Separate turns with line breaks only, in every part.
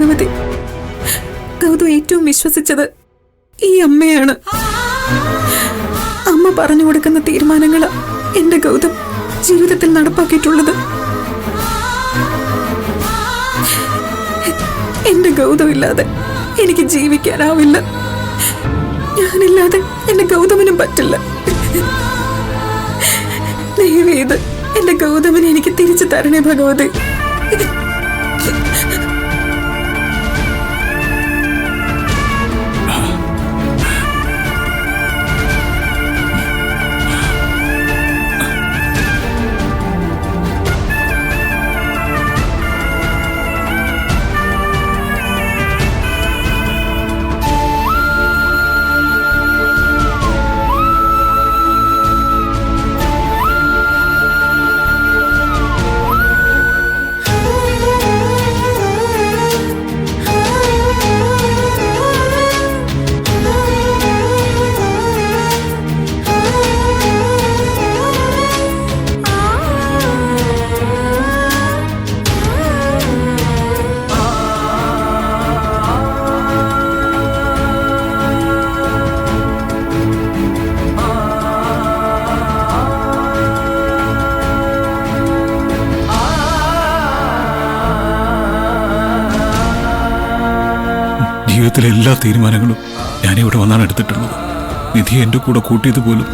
ഭഗവതി. ഗൗതം ഏറ്റവും വിശ്വസിച്ചത് ഈ അമ്മയാണ്. അമ്മ പറഞ്ഞു കൊടുക്കുന്ന തീരുമാനങ്ങള് എന്റെ ഗൗതം ജീവിതത്തിൽ നടപ്പാക്കിയിട്ടുള്ളത്. എന്റെ ഗൗതം ഇല്ലാതെ എനിക്ക് ജീവിക്കാനാവില്ല. ഞാനില്ലാതെ എന്റെ ഗൗതമനും പറ്റില്ല. ദയവേത് എന്റെ ഗൗതമനെ എനിക്ക് തിരിച്ചു തരണേ ഭഗവതി.
ജീവിതത്തിലെ എല്ലാ തീരുമാനങ്ങളും ഞാനിവിടെ വന്നാണ് എടുത്തിട്ടുള്ളത്. നിധി എൻ്റെ കൂടെ കൂട്ടിയത് പോലും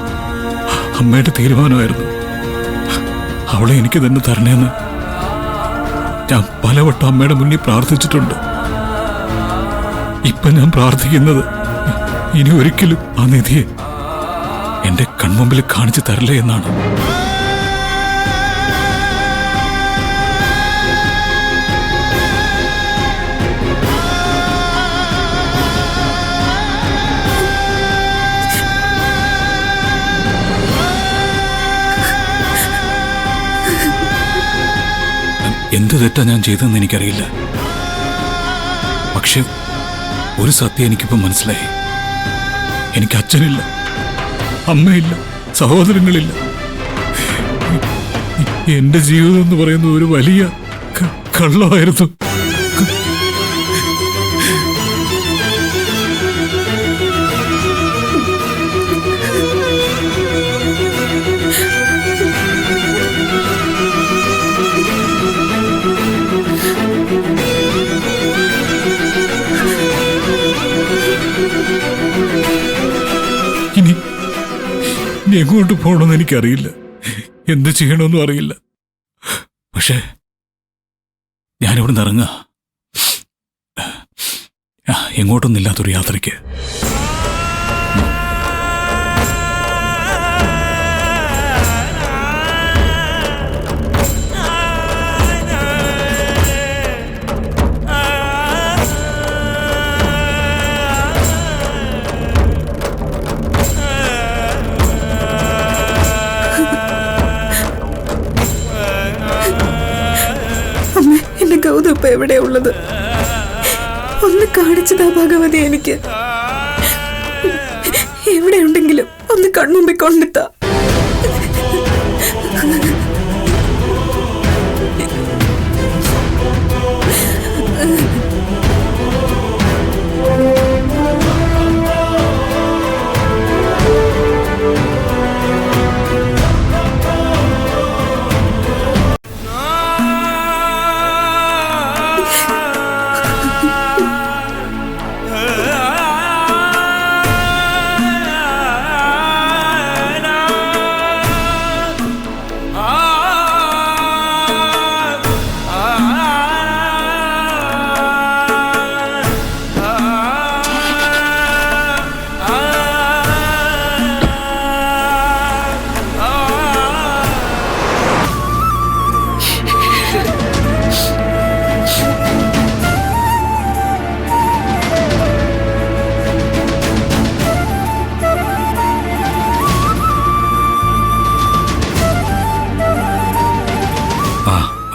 അമ്മയുടെ തീരുമാനമായിരുന്നു. അവളെ എനിക്ക് തന്നെ തരണേന്ന് ഞാൻ പലവട്ടം അമ്മയുടെ മുന്നിൽ പ്രാർത്ഥിച്ചിട്ടുണ്ട്. ഇപ്പൊ ഞാൻ പ്രാർത്ഥിക്കുന്നത് ഇനി ഒരിക്കലും ആ നിധിയെ എന്റെ കൺമുമ്പിൽ കാണിച്ചു തരില്ല എന്നാണ്. എന്ത് തെറ്റാ ഞാൻ ചെയ്തതെന്ന് എനിക്കറിയില്ല. പക്ഷെ ഒരു സത്യം എനിക്കിപ്പോൾ മനസ്സിലായി. എനിക്ക് അച്ഛനില്ല, അമ്മയില്ല, സഹോദരങ്ങളില്ല. എന്റെ ജീവിതം എന്ന് പറയുന്നത് ഒരു വലിയ കള്ളമായിരുന്നു. ഇനി എങ്ങോട്ട് പോകണമെന്ന് എനിക്കറിയില്ല, എന്ത് ചെയ്യണമെന്നും അറിയില്ല. പക്ഷേ ഞാനിവിടെ നിന്ന് ഇറങ്ങുക എങ്ങോട്ടൊന്നില്ലാത്തൊരു യാത്രയ്ക്ക്.
ഗൗതം ഇപ്പൊ എവിടെയാ ഉള്ളത്? ഒന്ന് കാണിച്ചതാ ഭഗവതി എനിക്ക്. എവിടെയുണ്ടെങ്കിലും ഒന്ന് കൺമുമ്പിൽ കൊണ്ടെത്താ.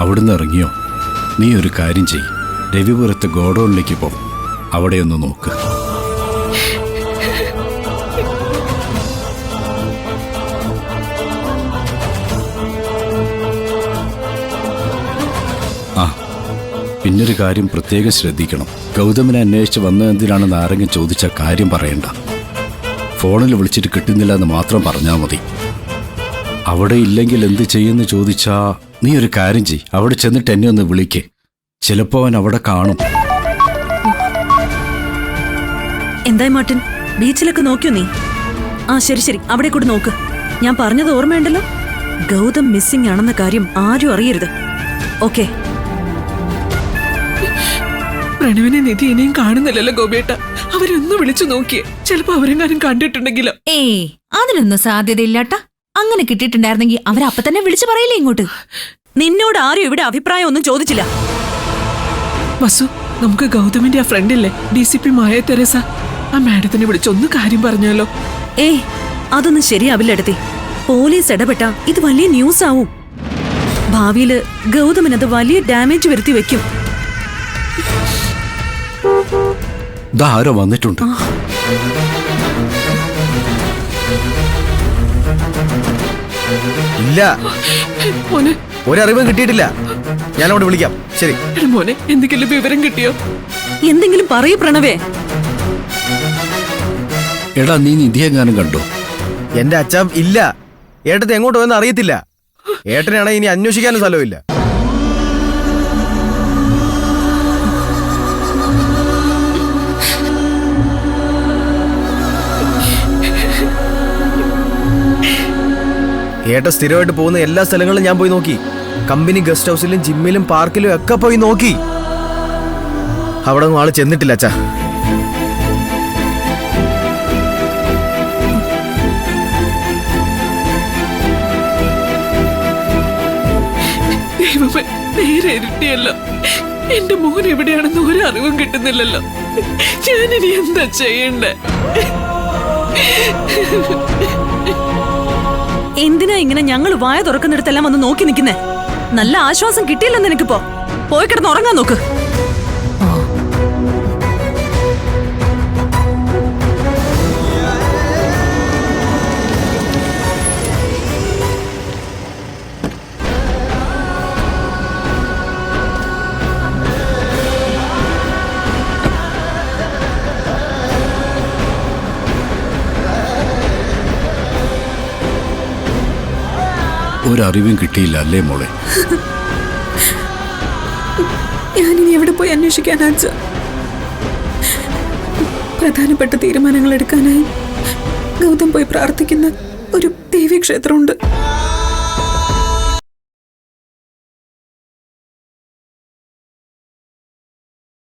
അവിടുന്ന് ഇറങ്ങിയോ? നീ ഒരു കാര്യം ചെയ്യ്, രവിപുരത്ത് ഗോഡൌണിലേക്ക് പോ, അവിടെയൊന്ന് നോക്ക്. പിന്നൊരു കാര്യം പ്രത്യേകം ശ്രദ്ധിക്കണം. ഗൗതമിനെ അന്വേഷിച്ച് വന്നതെന്തിനാണെന്ന് ആരെങ്കിലും ചോദിച്ചാൽ കാര്യം പറയണ്ട. ഫോണിൽ വിളിച്ചിട്ട് കിട്ടുന്നില്ല എന്ന് മാത്രം പറഞ്ഞാൽ മതി. അവിടെ ഇല്ലെങ്കിൽ എന്ത് ചെയ്യുമെന്ന് ചോദിച്ചാ നീ ഒരു കാര്യം ചെയ്, അവിടെ ചെന്നിട്ട് എന്നെ ഒന്ന് വിളിക്കേ. ചിലപ്പോ അവൻ അവിടെ കാണും.
എന്തായി മാർട്ടിൻ, ബീച്ചിലൊക്കെ നോക്കിയോ നീ? ആ ശരി ശരി, അവിടെ കൂടെ നോക്ക്. ഞാൻ പറഞ്ഞത് ഓർമ്മയുണ്ടല്ലോ, ഗൗതം മിസ്സിംഗ് ആണെന്ന കാര്യം ആരും അറിയരുത്. ഓക്കെ?
പ്രണവിനെ നിധി ഇനിയും കാണുന്നില്ലല്ലോ ഗോപിയേട്ട. അവരൊന്ന് വിളിച്ചു നോക്കിയേ, ചിലപ്പോ അവരെങ്ങാനും കണ്ടിട്ടുണ്ടെങ്കിലോ.
ഏയ്, അതിനൊന്നും സാധ്യതയില്ലാട്ടാ. അങ്ങനെ കിട്ടിയിട്ടുണ്ടായിരുന്നെങ്കിൽ അവരപ്പൊ തന്നെ വിളിച്ചു പറയില്ലേ ഇങ്ങോട്ട്.
നിന്നോട് ആരും ഇവിടെ അഭിപ്രായം ഒന്നും ചോദിച്ചില്ല.
വസു, നമുക്ക് ഗൗതമിന്റെ ആ ഫ്രണ്ടില്ലേ, DCP മായ തെരേസ, ആ മാഡത്തിനെ വിളിച്ചൊന്ന് കാര്യം പറഞ്ഞാലോ?
ഏയ്, അതൊന്നും ശരിയാവില്ല എടുത്തി. പോലീസ് ഇടപെട്ട ഇത് വലിയ ന്യൂസ് ആവും. ഭാവിയില് ഗൗതമിനത് വലിയ ഡാമേജ് വരുത്തി വെക്കും.
ആരോ വന്നിട്ടുണ്ട്.
ഇല്ല,
മോനെ,
ഒരറിവും കിട്ടിയിട്ടില്ല. ഞാനവിടെ വിളിക്കാം. ശരി
എടാ മോനെ, എന്തെങ്കിലും വിവരം കിട്ടിയോ?
എന്തെങ്കിലും പറയൂ പ്രണവേ.
എടാ, നീ നിധിയെങ്ങാനും കണ്ടോ?
എന്റെ അച്ഛൻ ഇല്ല. ഏട്ടത്തെ എങ്ങോട്ട് പോയെന്ന് അറിയത്തില്ല. ഏട്ടനാണെങ്കിൽ ഇനി അന്വേഷിക്കാനും സ്ഥലമില്ല. ഏട്ട സ്ഥിരമായിട്ട് പോകുന്ന എല്ലാ സ്ഥലങ്ങളിലും ഞാൻ പോയി നോക്കി. കമ്പനി ഗസ്റ്റ് ഹൗസിലും ജിമ്മിലും പാർക്കിലും ഒക്കെ പോയി നോക്കി. അവിടെ ഒന്നും ആള് ചെന്നിട്ടില്ല അച്ഛാ.
ദൈവമേ, നേരെ ഇരുട്ടിയല്ലോ. എന്റെ മോൻ എവിടെയാണെന്ന് ഒരു അറിവും കിട്ടുന്നില്ലല്ലോ. ഞാനിനി എന്താ ചെയ്യണ്ടേ?
എന്തിനാ ഇങ്ങനെ ഞങ്ങൾ വായ തുറക്കുന്നിടത്തെല്ലാം ഒന്ന് നോക്കി നിൽക്കുന്നേ? നല്ല ആശ്വാസം കിട്ടിയില്ലെന്ന് നിനക്കിപ്പോ. പോയി കിടന്ന് ഉറങ്ങാൻ നോക്ക്.
ഒരറിവും കിട്ടിയില്ല അല്ലേ മോളെ?
ഞാനിനി എവിടെ പോയി അന്വേഷിക്കാനാ അച്ഛാ? പ്രധാനപ്പെട്ട തീരുമാനങ്ങൾ എടുക്കാനായി ഗൗതം പോയി പ്രാർത്ഥിക്കുന്ന ഒരു ദേവീക്ഷേത്രമുണ്ട്.